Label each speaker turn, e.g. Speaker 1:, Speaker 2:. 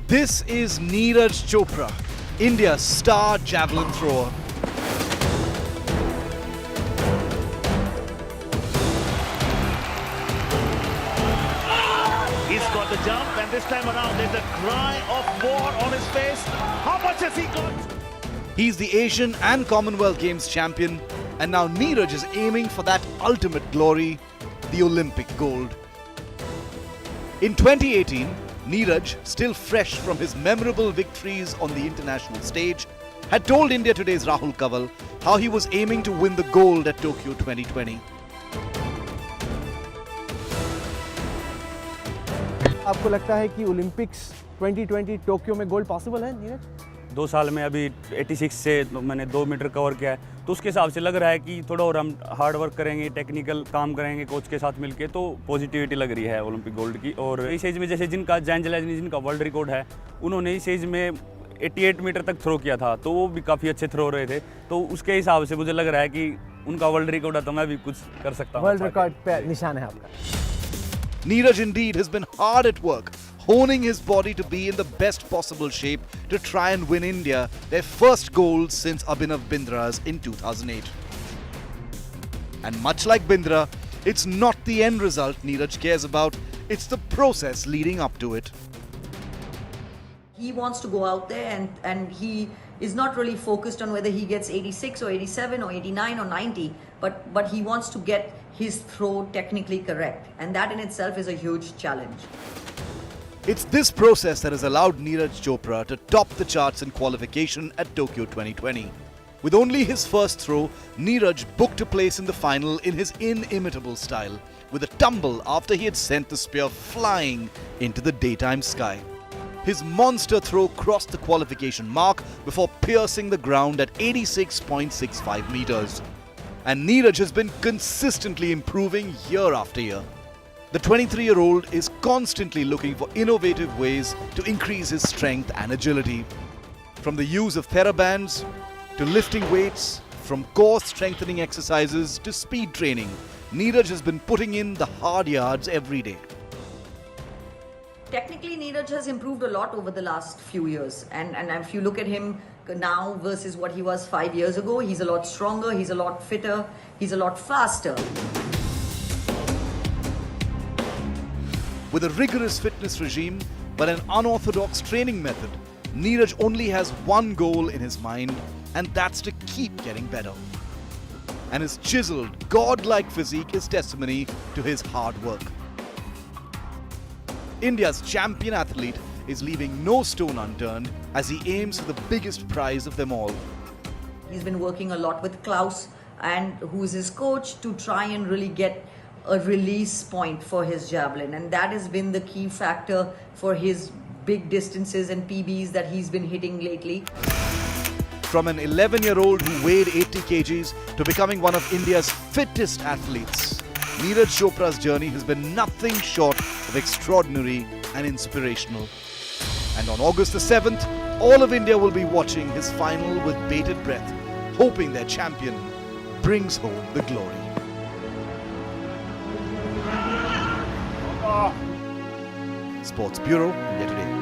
Speaker 1: This is Neeraj Chopra, India's star javelin thrower.
Speaker 2: He's got the jump, and this time around there's a cry of war on his face. How much has he got?
Speaker 1: He's the Asian and Commonwealth Games champion, and now Neeraj is aiming for that ultimate glory, the Olympic gold. In 2018, Neeraj, still fresh from his memorable victories on the international stage, had told India Today's Rahul Kanwal how he was aiming to win the gold at Tokyo 2020.
Speaker 3: आपको लगता है कि Olympics 2020 Tokyo में gold possible है नीरज?
Speaker 4: 2 साल में अभी 86 से मैंने 2 मीटर कवर किया है, तो उसके हिसाब से लग रहा है कि थोड़ा और हम हार्ड वर्क करेंगे, टेक्निकल काम करेंगे कोच के साथ मिलके, तो पॉजिटिविटी लग रही है ओलंपिक गोल्ड की। और इस एज में जैसे जिनका जैन जलाजनी जिनका वर्ल्ड रिकॉर्ड है, उन्होंने इस एज में 88 मीटर तक थ्रो किया था, तो वो भी काफ़ी अच्छे थ्रो रहे थे, तो उसके हिसाब से मुझे लग रहा है कि उनका वर्ल्ड रिकॉर्ड है, तो मैं भी कुछ कर सकता हूँ।
Speaker 3: वर्ल्ड रिकॉर्ड पे निशान है आपका।
Speaker 1: Neeraj indeed has been hard at work, honing his body to be in the best possible shape to try and win India their first gold since Abhinav Bindra's in 2008. And much like Bindra, it's not the end result Neeraj cares about, it's the process leading up to it.
Speaker 5: He wants to go out there and he is not really focused on whether he gets 86 or 87 or 89 or 90, but he wants to get his throw technically correct, and that in itself is a huge challenge.
Speaker 1: It's this process that has allowed Neeraj Chopra to top the charts in qualification at Tokyo 2020. With only his first throw, Neeraj booked a place in the final in his inimitable style, with a tumble after he had sent the spear flying into the daytime sky. His monster throw crossed the qualification mark before piercing the ground at 86.65 meters. And Neeraj has been consistently improving year after year. The 23-year-old is constantly looking for innovative ways to increase his strength and agility. From the use of TheraBands to lifting weights, from core strengthening exercises to speed training, Neeraj has been putting in the hard yards every day.
Speaker 5: Technically, Neeraj has improved a lot over the last few years, and if you look at him now versus what he was 5 years ago, he's a lot stronger, he's a lot fitter, he's a lot faster.
Speaker 1: With a rigorous fitness regime but an unorthodox training method, Neeraj only has one goal in his mind, and that's to keep getting better. And his chiseled, godlike physique is testimony to his hard work. India's champion athlete is leaving no stone unturned as he aims for the biggest prize of them all.
Speaker 5: He's been working a lot with Klaus, and who is his coach, to try and really get a release point for his javelin, and that has been the key factor for his big distances and PBs that he's been hitting lately.
Speaker 1: From an 11-year-old who weighed 80 kgs to becoming one of India's fittest athletes, Neeraj Chopra's journey has been nothing short of extraordinary and inspirational. And on August the 7th, all of India will be watching his final with bated breath, hoping their champion brings home the glory. Sports Bureau, India Today.